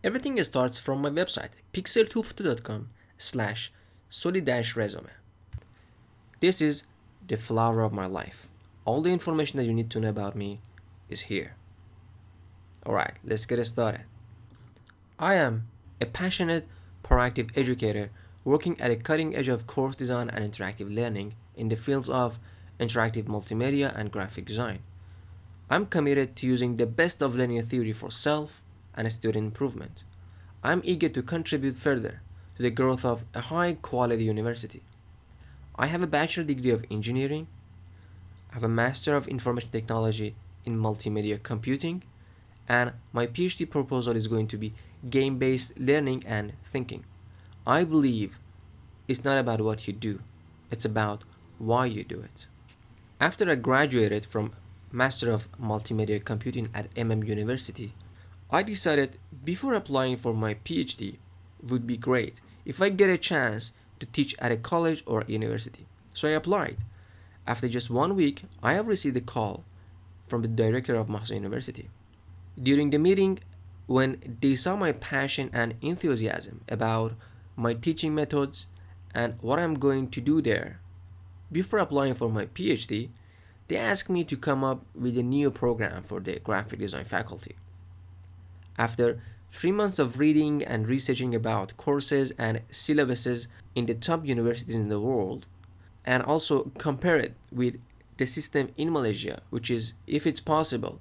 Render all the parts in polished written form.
Everything starts from my website, pixel2photo.com/soli-resume. This is the flower of my life. All the information that you need to know about me is here. Alright, let's get started. I am a passionate, proactive educator working at a cutting edge of course design and interactive learning in the fields of interactive multimedia and graphic design. I'm committed to using the best of linear theory for self and student improvement. I'm eager to contribute further to the growth of a high quality university. I have a bachelor degree of engineering. I have a master of information technology in multimedia computing, and my PhD proposal is going to be game-based learning and thinking. I believe it's not about what you do, it's about why you do it. After I graduated from Master of Multimedia Computing at University, I decided before applying for my PhD, it would be great if I get a chance to teach at a college or university. So I applied. After just 1 week, I have received a call from the director of Mahsa University. During the meeting, when they saw my passion and enthusiasm about my teaching methods and what I'm going to do there, before applying for my PhD, they asked me to come up with a new program for the graphic design faculty. After 3 months of reading and researching about courses and syllabuses in the top universities in the world, and also compare it with the system in Malaysia, which is, if it's possible,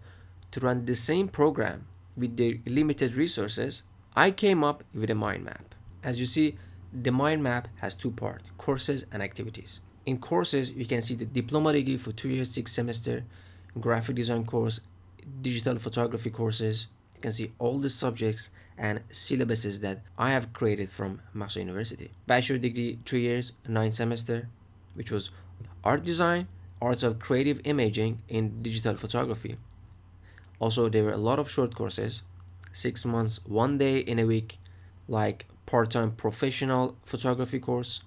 to run the same program with the limited resources, I came up with a mind map. As you see, the mind map has two parts, courses and activities. In courses, you can see the diploma degree for 2 years, 6 semester, graphic design course, digital photography courses. You can see all the subjects and syllabuses that I have created from Mahsa University. Bachelor degree, 3 years, 9 semester, which was art design, arts of creative imaging in digital photography. Also, there were a lot of short courses, 6 months, 1 day in a week, like part-time professional photography course,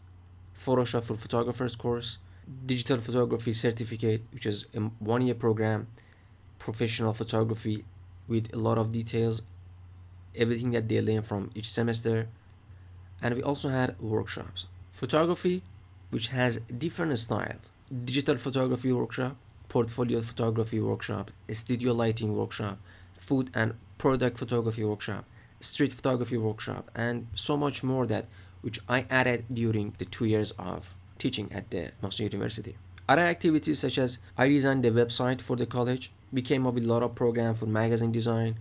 Photoshop for photographers course, digital photography certificate, which is a 1 year program, professional photography with a lot of details, everything that they learn from each semester. And we also had workshops. Photography, which has different styles, digital photography workshop, portfolio photography workshop, a studio lighting workshop, food and product photography workshop, street photography workshop, and so much more that which I added during the 2 years of teaching at the Mahsa University. Other activities such as I designed the website for the college, we came up with a lot of programs for magazine design,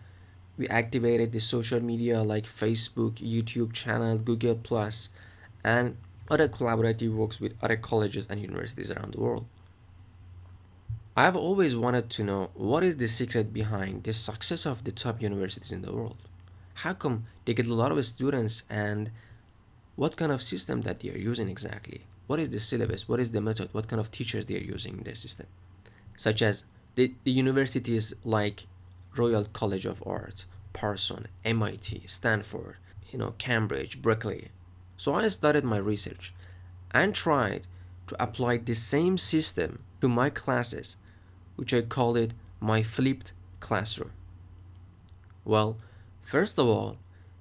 we activated the social media like Facebook, YouTube channel, Google Plus, and other collaborative works with other colleges and universities around the world. I have always wanted to know what is the secret behind the success of the top universities in the world. How come they get a lot of students, and what kind of system that they are using exactly? What is the syllabus? What is the method? What kind of teachers they are using in their system? Such as the universities like Royal College of Art, Parsons, MIT, Stanford, Cambridge, Berkeley. So I started my research and tried to apply the same system to my classes, which I call it my flipped classroom. Well, first of all,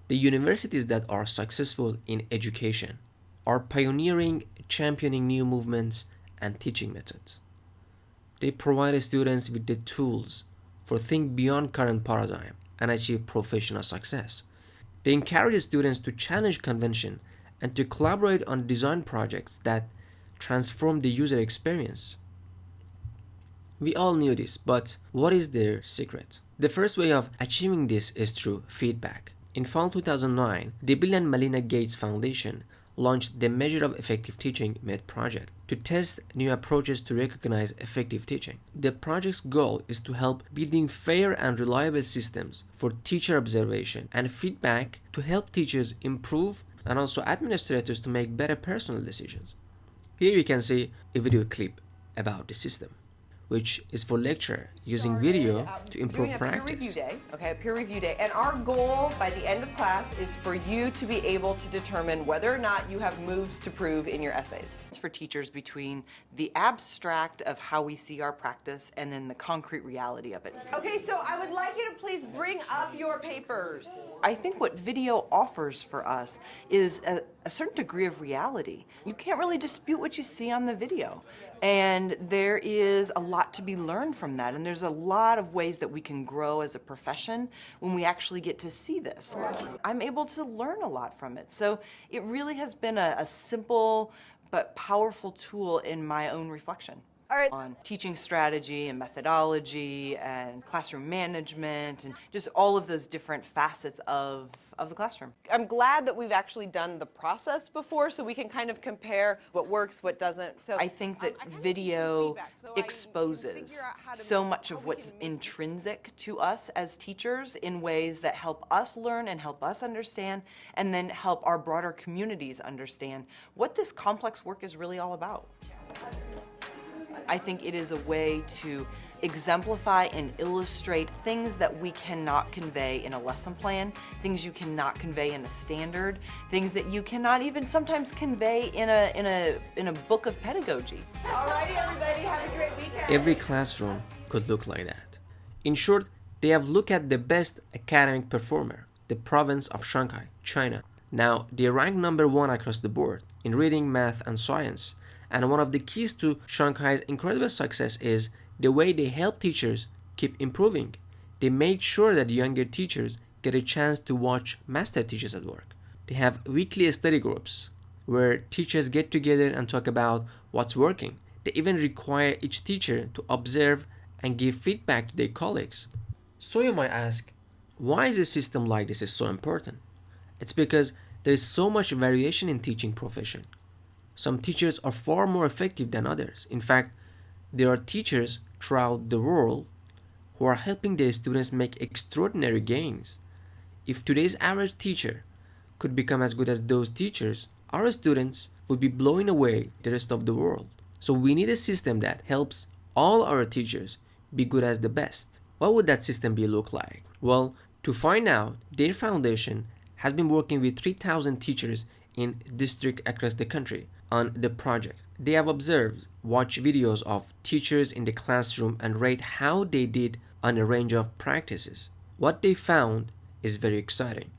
the universities that are successful in education are pioneering, championing new movements and teaching methods. They provide students with the tools for think beyond current paradigm and achieve professional success. They encourage students to challenge convention and to collaborate on design projects that transform the user experience. We all knew this, but what is their secret? The first way of achieving this is through feedback. In fall 2009, the Bill and Melinda Gates Foundation launched the Measure of Effective Teaching MED project to test new approaches to recognize effective teaching. The project's goal is to help building fair and reliable systems for teacher observation and feedback to help teachers improve and also administrators to make better personal decisions. Here you can see a video clip about the system. which is for lecture, using video to improve doing a practice. peer review day, okay, a peer review day, and our goal by the end of class is for you to be able to determine whether or not you have moves to prove in your essays. It's for teachers between the abstract of how we see our practice and then the concrete reality of it. Okay, so I would like you to please bring up your papers. I think what video offers for us is a certain degree of reality. You can't really dispute what you see on the video. And there is a lot to be learned from that. And there's a lot of ways that we can grow as a profession when we actually get to see this. I'm able to learn a lot from it. So it really has been a simple but powerful tool in my own reflection. All right. On teaching strategy and methodology and classroom management and just all of those different facets of the classroom. I'm glad that we've actually done the process before so we can kind of compare what works, what doesn't. So I think that video exposes so much of what's intrinsic to us as teachers in ways that help us learn and help us understand, and then help our broader communities understand what this complex work is really all about. I think it is a way to exemplify and illustrate things that we cannot convey in a lesson plan, things you cannot convey in a standard, things that you cannot even sometimes convey in a book of pedagogy. All righty, everybody, have a great weekend. Every classroom could look like that. In short, they have looked at the best academic performer, the province of Shanghai, China. Now, they rank #1 across the board in reading, math, and science. And one of the keys to Shanghai's incredible success is the way they help teachers keep improving. They made sure that younger teachers get a chance to watch master teachers at work. They have weekly study groups where teachers get together and talk about what's working. They even require each teacher to observe and give feedback to their colleagues. So you might ask, why is a system like this so important? It's because there is so much variation in teaching profession. Some teachers are far more effective than others. In fact, there are teachers throughout the world who are helping their students make extraordinary gains. If today's average teacher could become as good as those teachers, our students would be blowing away the rest of the world. So we need a system that helps all our teachers be good as the best. What would that system look like? Well, to find out, their foundation has been working with 3,000 teachers in districts across the country on the project. They have observed, watched videos of teachers in the classroom and rate how they did on a range of practices. What they found is very exciting.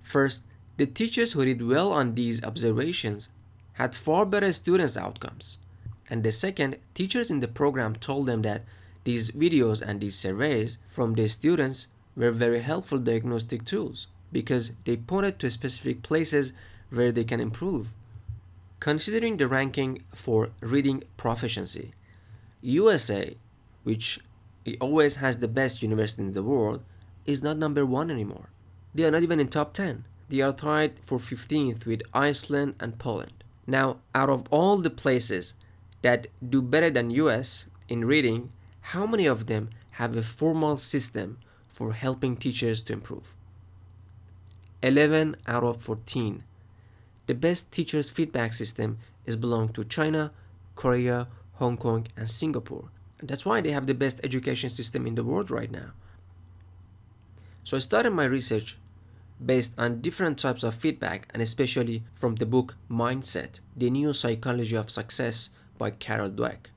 First, the teachers who did well on these observations had far better students' outcomes. And the second, teachers in the program told them that these videos and these surveys from their students were very helpful diagnostic tools because they pointed to specific places where they can improve. Considering the ranking for reading proficiency, USA, which always has the best university in the world, is not #1 anymore. They are not even in top 10. They are tied for 15th with Iceland and Poland. Now, out of all the places that do better than US in reading, how many of them have a formal system for helping teachers to improve? 11 out of 14. The best teachers' feedback system is belong to China, Korea, Hong Kong, and Singapore. And that's why they have the best education system in the world right now. So I started my research based on different types of feedback, and especially from the book Mindset, The New Psychology of Success by Carol Dweck.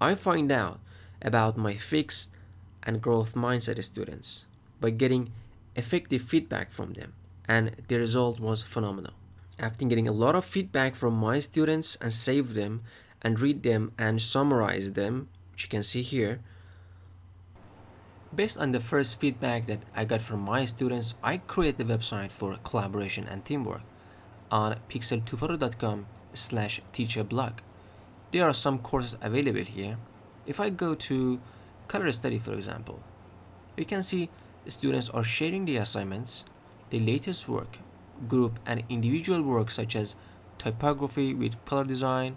I find out about my fixed and growth mindset students by getting effective feedback from them, and the result was phenomenal. After getting a lot of feedback from my students and save them and read them and summarize them, which you can see here, based on the first feedback that I got from my students, I created a website for collaboration and teamwork on pixel2photo.com/teacherblog. There are some courses available here. If I go to color study, for example, you can see students are sharing the assignments, the latest work, group and individual work such as typography with color design.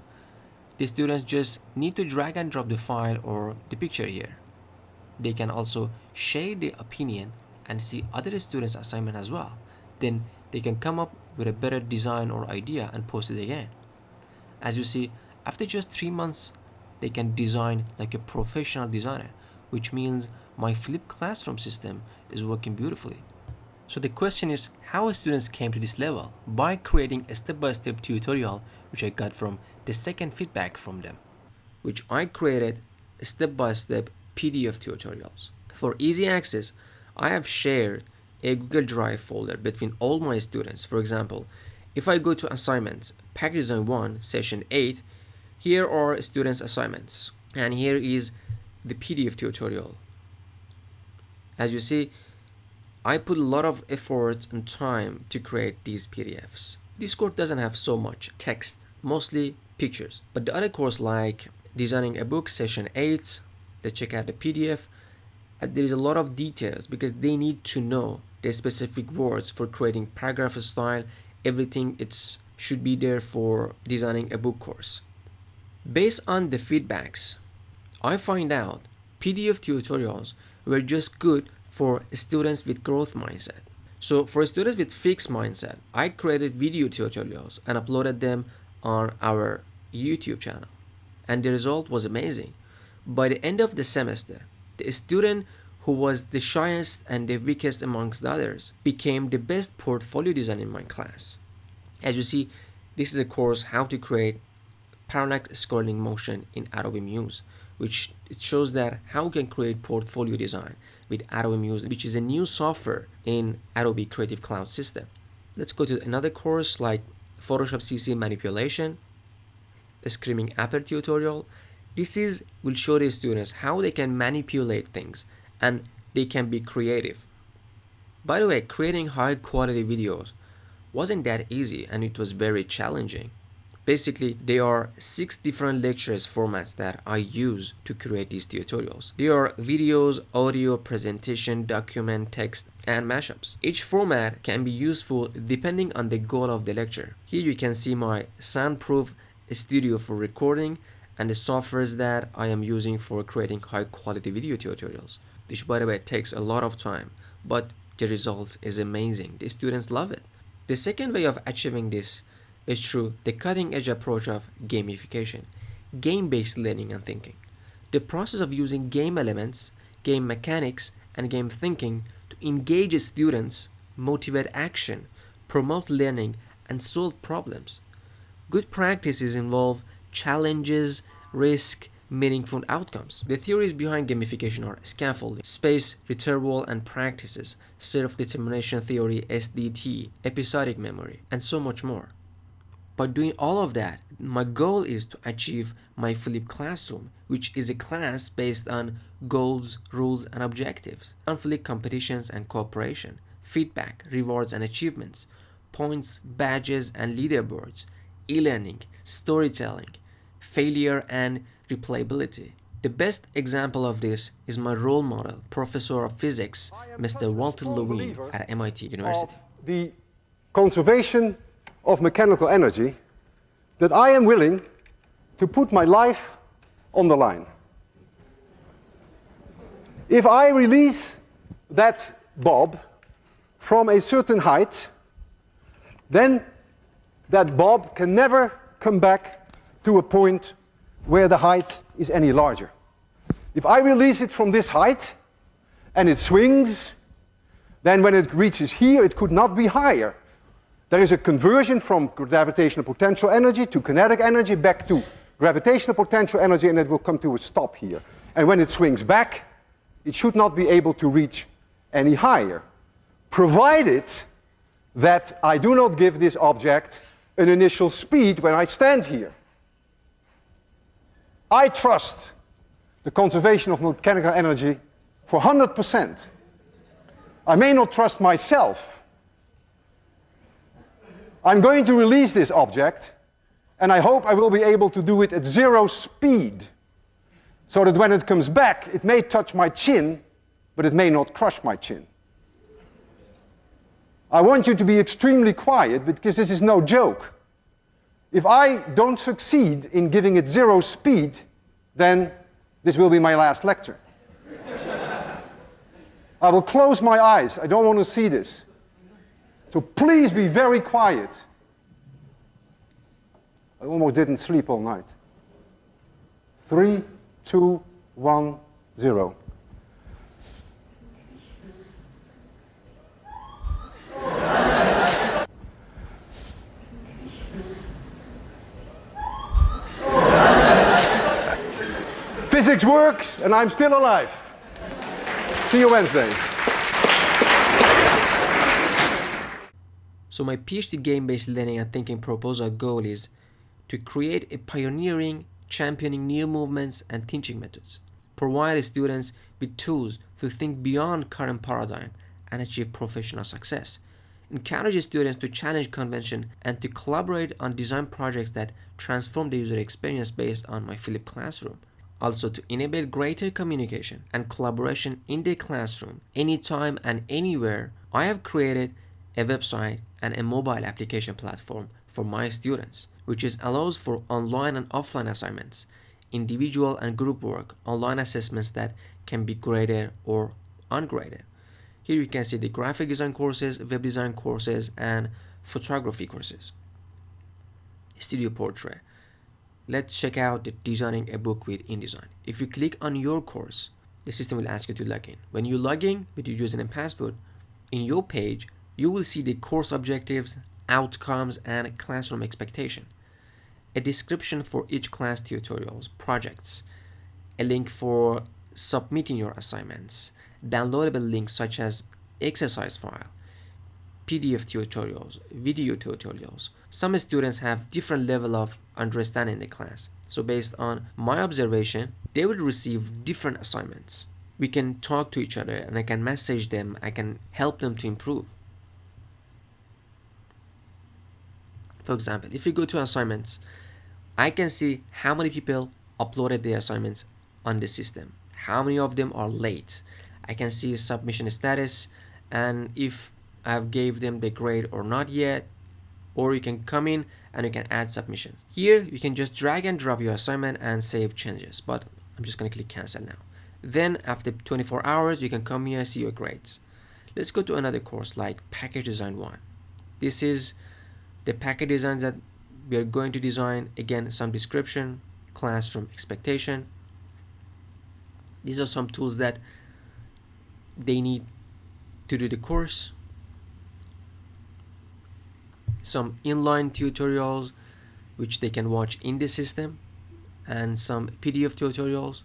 The students just need to drag and drop the file or the picture here. They can also share their opinion and see other students' assignment as well. Then they can come up with a better design or idea and post it again. As you see, after just 3 months they can design like a professional designer, which means my flipped classroom system is working beautifully. So the question is how students came to this level by creating a step-by-step tutorial which I got from the second feedback from them, which I created step-by-step PDF tutorials. For easy access, I have shared a Google Drive folder between all my students. For example, if I go to assignments, package design 1, session 8, here are students' assignments, and here is the PDF tutorial. As you see, I put a lot of effort and time to create these PDFs. This course doesn't have so much text, mostly pictures. But the other course like designing a book, session 8, let's check out the PDF. There is a lot of details because they need to know the specific words for creating paragraph style, everything should be there for designing a book course. Based on the feedbacks, I find out PDF tutorials were just good for students with growth mindset. So for students with fixed mindset, I created video tutorials and uploaded them on our YouTube channel. And the result was amazing. By the end of the semester, the student who was the shyest and the weakest amongst the others became the best portfolio designer in my class. As you see, this is a course how to create parallax scrolling motion in Adobe Muse, which it shows that how you can create portfolio design with Adobe Muse, which is a new software in Adobe Creative Cloud system. Let's go to another course like Photoshop CC manipulation, a Screaming Apple tutorial. This will show the students how they can manipulate things and they can be creative. By the way, creating high quality videos wasn't that easy and it was very challenging. Basically, there are 6 different lectures formats that I use to create these tutorials. They are videos, audio, presentation, document, text, and mashups. Each format can be useful depending on the goal of the lecture. Here you can see my soundproof studio for recording and the softwares that I am using for creating high quality video tutorials, which by the way takes a lot of time, but the result is amazing. The students love it. The second way of achieving this is through the cutting-edge approach of gamification, game-based learning and thinking. The process of using game elements, game mechanics, and game thinking to engage students, motivate action, promote learning, and solve problems. Good practices involve challenges, risk, meaningful outcomes. The theories behind gamification are scaffolding, space, retrieval and practices, self-determination theory, SDT, episodic memory, and so much more. By doing all of that, my goal is to achieve my flipped classroom, which is a class based on goals, rules, and objectives, conflict, competitions, and cooperation, feedback, rewards, and achievements, points, badges, and leaderboards, e-learning, storytelling, failure, and replayability. The best example of this is my role model, Professor of Physics, Mr. Walter Lewin at MIT University. The conservation of mechanical energy, that I am willing to put my life on the line. If I release that bob from a certain height, then that bob can never come back to a point where the height is any larger. If I release it from this height and it swings, then when it reaches here, it could not be higher. There is a conversion from gravitational potential energy to kinetic energy back to gravitational potential energy, and it will come to a stop here. And when it swings back, it should not be able to reach any higher, provided that I do not give this object an initial speed when I stand here. I trust the conservation of mechanical energy for 100%. I may not trust myself. I'm going to release this object, and I hope I will be able to do it at 0 speed, so that when it comes back, it may touch my chin, but it may not crush my chin. I want you to be extremely quiet, because this is no joke. If I don't succeed in giving it 0 speed, then this will be my last lecture. I will close my eyes. I don't want to see this. So please be very quiet. I almost didn't sleep all night. 3, 2, 1, 0. Physics works, and I'm still alive. See you Wednesday. So my PhD game-based learning and thinking proposal goal is to create a pioneering, championing new movements and teaching methods, provide students with tools to think beyond current paradigm and achieve professional success, encourage students to challenge convention and to collaborate on design projects that transform the user experience based on my flipped classroom. Also to enable greater communication and collaboration in the classroom anytime and anywhere, I have created a website and a mobile application platform for my students, which allows for online and offline assignments, individual and group work, online assessments that can be graded or ungraded. Here you can see the graphic design courses, web design courses, and photography courses. Studio Portrait. Let's check out the designing a book with InDesign. If you click on your course, the system will ask you to log in. When you log in with your username and password, in your page, you will see the course objectives, outcomes, and classroom expectation, a description for each class tutorials, projects, a link for submitting your assignments, downloadable links such as exercise file, PDF tutorials, video tutorials. Some students have different level of understanding the class. So based on my observation, they will receive different assignments. We can talk to each other and I can message them, I can help them to improve. For example, if you go to assignments, I can see how many people uploaded their assignments on the system, how many of them are late. I can see submission status and if I've gave them the grade or not yet, or you can come in and you can add submission. Here you can just drag and drop your assignment and save changes, but I'm just gonna click cancel now. Then after 24 hours, you can come here and see your grades. Let's go to another course like Package Design 1. This is the package designs that we are going to design. Again, some description, classroom expectation. These are some tools that they need to do the course. Some inline tutorials which they can watch in the system, and some PDF tutorials,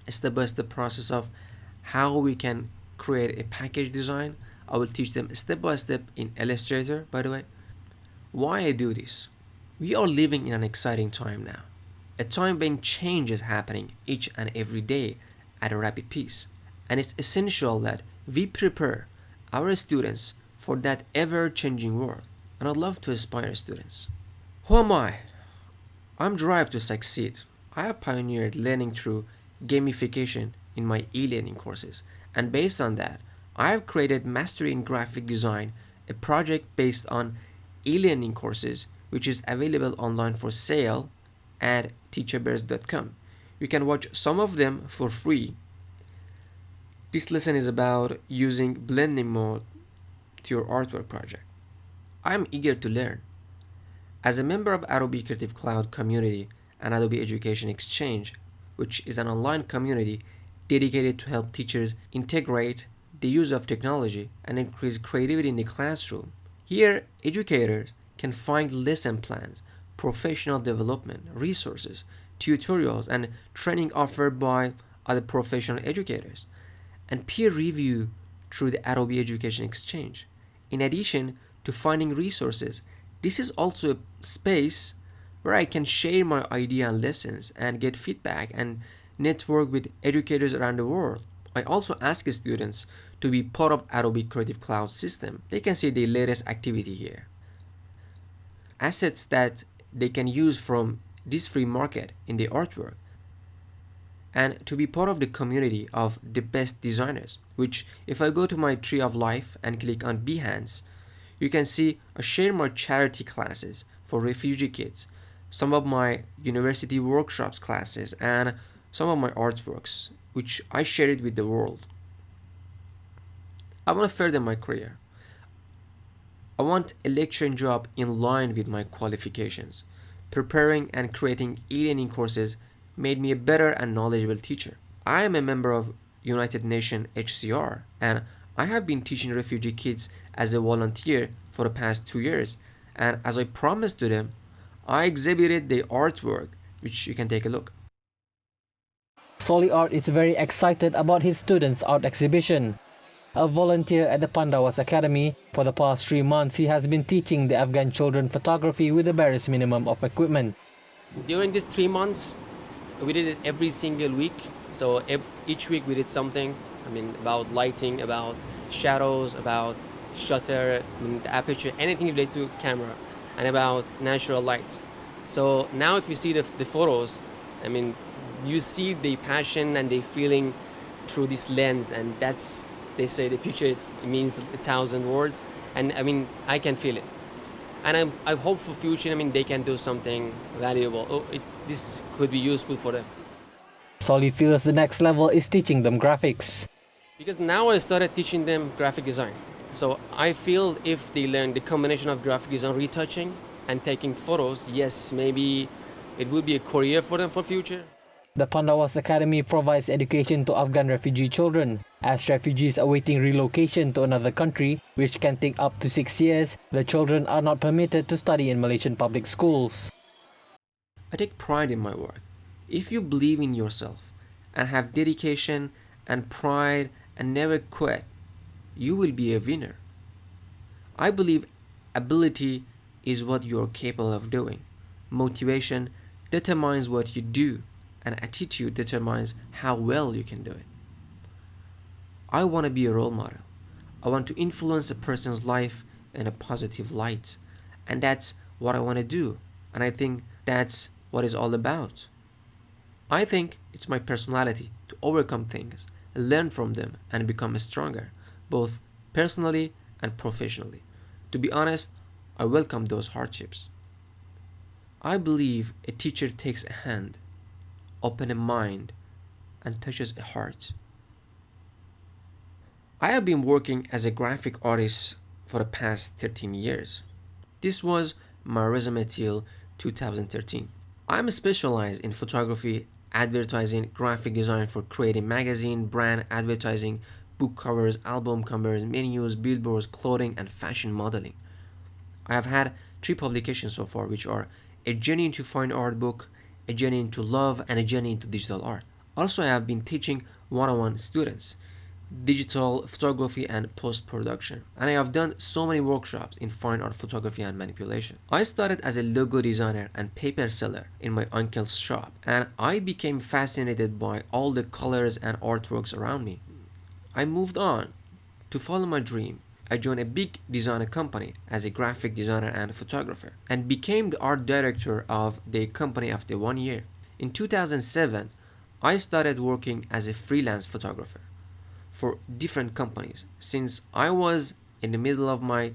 a step-by-step process of how we can create a package design. I will teach them step by step in Illustrator, by the way. Why I do this? We are living in an exciting time now, a time when change is happening each and every day at a rapid pace, and it's essential that we prepare our students for that ever-changing world, and I'd love to inspire students. Who am I? I'm drive to succeed. I have pioneered learning through gamification in my e-learning courses, and based on that, I have created Mastery in Graphic Design, a project based on e-learning courses, which is available online for sale at teacherbears.com. You can watch some of them for free. This lesson is about using blending mode to your artwork project. I am eager to learn. As a member of Adobe Creative Cloud community and Adobe Education Exchange, which is an online community dedicated to help teachers integrate the use of technology and increase creativity in the classroom, here educators can find lesson plans, professional development, resources, tutorials, and training offered by other professional educators, and peer review through the Adobe Education Exchange. In addition to finding resources, this is also a space where I can share my idea and lessons and get feedback and network with educators around the world. I also ask students to be part of Adobe Creative Cloud system. They can see the latest activity here. Assets that they can use from this free market in the artwork, and to be part of the community of the best designers, which if I go to my tree of life and click on Behance, you can see I share my charity classes for refugee kids, some of my university workshops classes, and some of my artworks, which I share it with the world. I want to further my career. I want a lecturing job in line with my qualifications, preparing and creating e-learning courses made me a better and knowledgeable teacher. I am a member of United Nations HCR, and I have been teaching refugee kids as a volunteer for the past 2 years. And as I promised to them, I exhibited the artwork, which you can take a look. Soli Art is very excited about his students' art exhibition. A volunteer at the Pandawas Academy, for the past 3 months he has been teaching the Afghan children photography with the barest minimum of equipment. During these 3 months, we did it every single week. So each week we did something. About lighting, about shadows, about shutter, the aperture, anything related to camera, and about natural lights. So now if you see the photos, you see the passion and the feeling through this lens, and that's, they say the picture means 1,000 words, and I can feel it. And I hope for future, they can do something valuable. This could be useful for them. Soli feels the next level is teaching them graphics. Because now I started teaching them graphic design. So I feel if they learn the combination of graphic design, retouching, and taking photos, yes, maybe it would be a career for them for future. The Pandawas Academy provides education to Afghan refugee children. As refugees awaiting relocation to another country, which can take up to 6 years, the children are not permitted to study in Malaysian public schools. I take pride in my work. If you believe in yourself and have dedication and pride and never quit, you will be a winner. I believe ability is what you're capable of doing. Motivation determines what you do, and attitude determines how well you can do it. I want to be a role model. I want to influence a person's life in a positive light, and that's what I want to do, and I think that's what it's all about. I think it's my personality to overcome things, learn from them, and become stronger, both personally and professionally. To be honest, I welcome those hardships. I believe a teacher takes a hand, opens a mind, and touches a heart. I have been working as a graphic artist for the past 13 years. This was my resume till 2013. I'm specialized in photography, advertising, graphic design for creating magazine, brand advertising, book covers, album covers, menus, billboards, clothing, and fashion modeling. I have had 3 publications so far, which are A Journey into Fine Art book, A Journey into Love, and A Journey into Digital Art. Also, I have been teaching one-on-one students digital photography and post-production, and I have done so many workshops in fine art photography and manipulation. I started as a logo designer and paper seller in my uncle's shop, and I became fascinated by all the colors and artworks around me. I moved on to follow my dream. I joined a big design company as a graphic designer and photographer, and became the art director of the company after 1 year. In 2007, I started working as a freelance photographer for different companies, since I was in the middle of my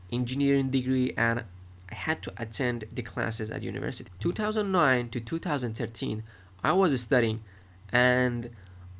engineering degree and I had to attend the classes at university. 2009 to 2013, I was studying and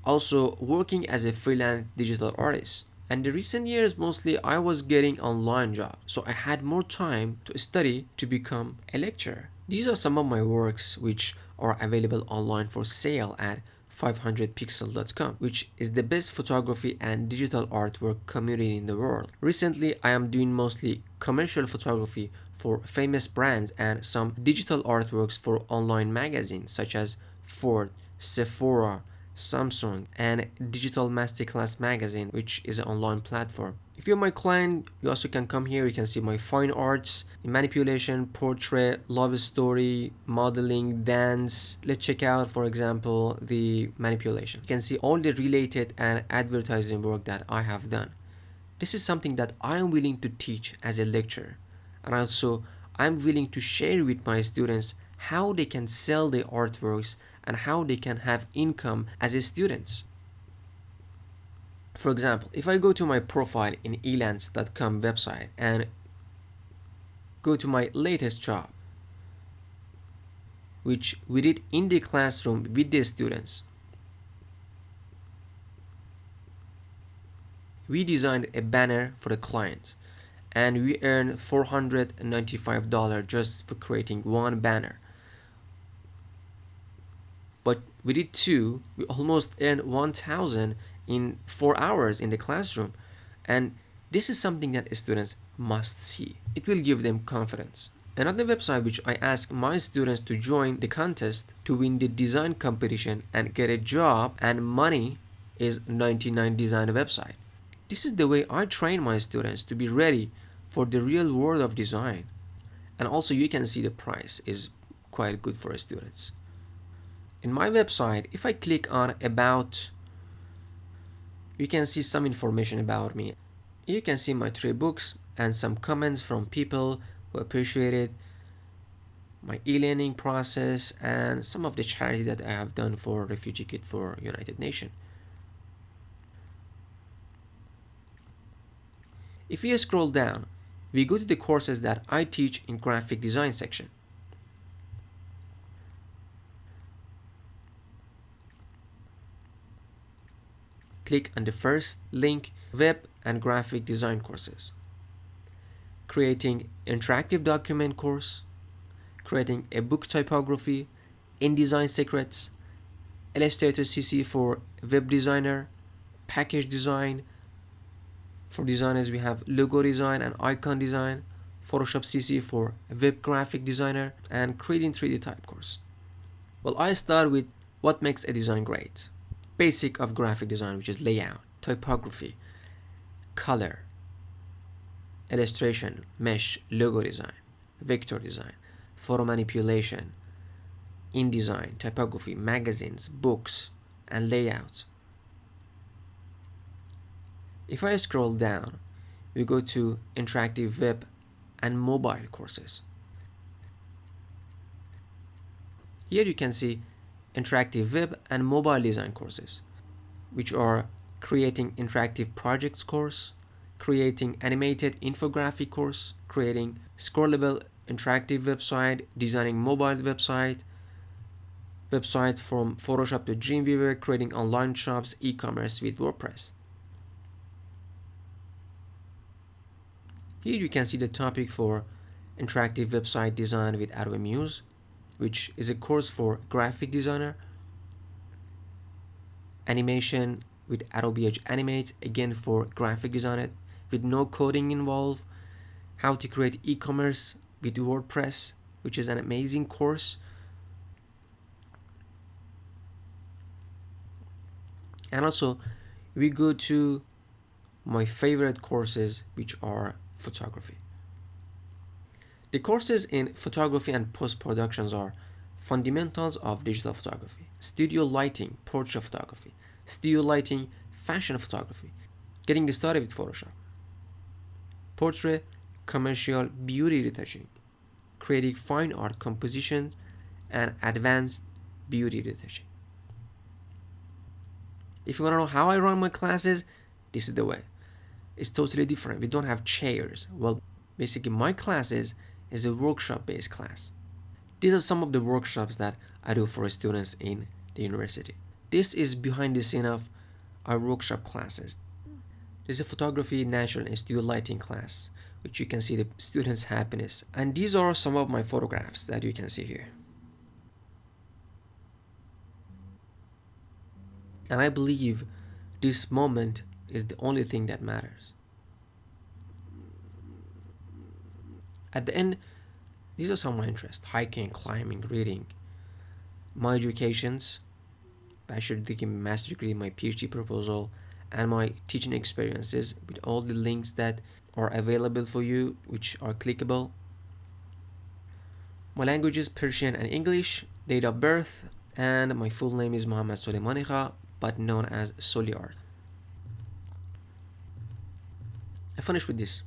also working as a freelance digital artist. And the recent years, mostly I was getting online jobs, so I had more time to study to become a lecturer. These are some of my works which are available online for sale at 500pixel.com, which is the best photography and digital artwork community in the world. Recently, I am doing mostly commercial photography for famous brands and some digital artworks for online magazines such as Ford, Sephora, Samsung, and Digital Masterclass magazine, which is an online platform. If you're my client, you also can come here. You can see my fine arts, manipulation, portrait, love story, modeling, dance. Let's check out, for example, the manipulation. You can see all the related and advertising work that I have done. This is something that I am willing to teach as a lecturer, and also I'm willing to share with my students how they can sell their artworks and how they can have income as a students. For example, if I go to my profile in elance.com website and go to my latest job, which we did in the classroom with the students, we designed a banner for the client, and we earned $495 just for creating one banner. But we did two. We almost earned 1,000 in 4 hours in the classroom, and this is something that students must see. It will give them confidence. Another website which I ask my students to join the contest to win the design competition and get a job and money is 99 Design website. This is the way I train my students to be ready for the real world of design. And also you can see the price is quite good for students. In my website, if I click on About, you can see some information about me. You can see my 3 books and some comments from people who appreciated my e-learning process and some of the charity that I have done for Refugee Kit for United Nations. If we scroll down, we go to the courses that I teach in graphic design section. Click on the first link, Web and Graphic Design courses. Creating interactive document course, creating a book typography, InDesign Secrets, Illustrator CC for web designer, package design. For designers, we have logo design and icon design, Photoshop CC for web graphic designer, and creating 3D type course. Well, I start with what makes a design great. Basic of graphic design, which is layout, typography, color, illustration, mesh, logo design, vector design, photo manipulation, InDesign, typography, magazines, books, and layouts. If I scroll down, we go to interactive web and mobile courses. Here you can see interactive web and mobile design courses, which are creating interactive projects course, creating animated infographic course, creating scrollable interactive website, designing mobile website from Photoshop to Dreamweaver, creating online shops, e-commerce with WordPress. Here you can see the topic for interactive website design with Adobe Muse, which is a course for graphic designer. Animation with Adobe Edge Animate, again for graphic designer with no coding involved. How to create e-commerce with WordPress, which is an amazing course. And also we go to my favorite courses, which are photography. The courses in photography and post-productions are fundamentals of digital photography, studio lighting, portrait photography, studio lighting, fashion photography, getting started with Photoshop, portrait, commercial beauty retouching, creating fine art compositions, and advanced beauty retouching. If you want to know how I run my classes, this is the way. It's totally different. We don't have chairs. Well, basically my classes is a workshop-based class. These are some of the workshops that I do for students in the university. This is behind the scene of our workshop classes. There's a photography, natural, and studio lighting class, which you can see the students' happiness. And these are some of my photographs that you can see here. And I believe this moment is the only thing that matters. At the end, these are some of my interests: hiking, climbing, reading, my educations, bachelor degree, master degree, my PhD proposal, and my teaching experiences with all the links that are available for you, which are clickable. My languages, Persian and English, date of birth, and my full name is Mohammad Soli Manikha, but known as Soli Art. I finish with this.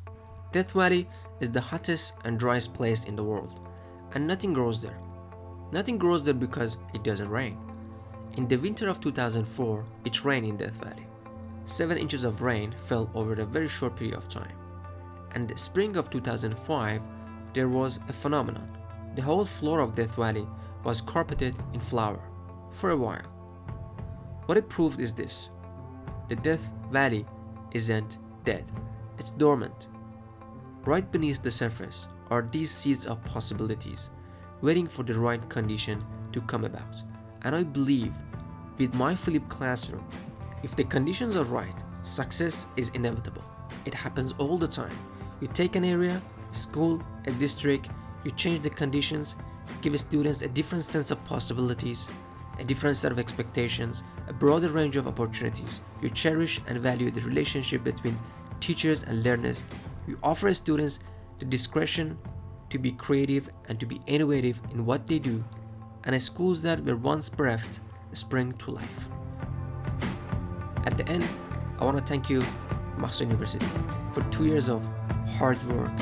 Death Valley is the hottest and driest place in the world, and nothing grows there. Nothing grows there because it doesn't rain. In the winter of 2004, it rained in Death Valley. 7 inches of rain fell over a very short period of time. And the spring of 2005, there was a phenomenon. The whole floor of Death Valley was carpeted in flower for a while. What it proved is this: the Death Valley isn't dead, it's dormant. Right beneath the surface are these seeds of possibilities, waiting for the right condition to come about. And I believe with my flipped classroom, if the conditions are right, success is inevitable. It happens all the time. You take an area, a school, a district, you change the conditions, give students a different sense of possibilities, a different set of expectations, a broader range of opportunities. You cherish and value the relationship between teachers and learners. You offer students the discretion to be creative and to be innovative in what they do, and schools that were once bereft spring to life. At the end, I want to thank you, Mahsa University, for 2 years of hard work,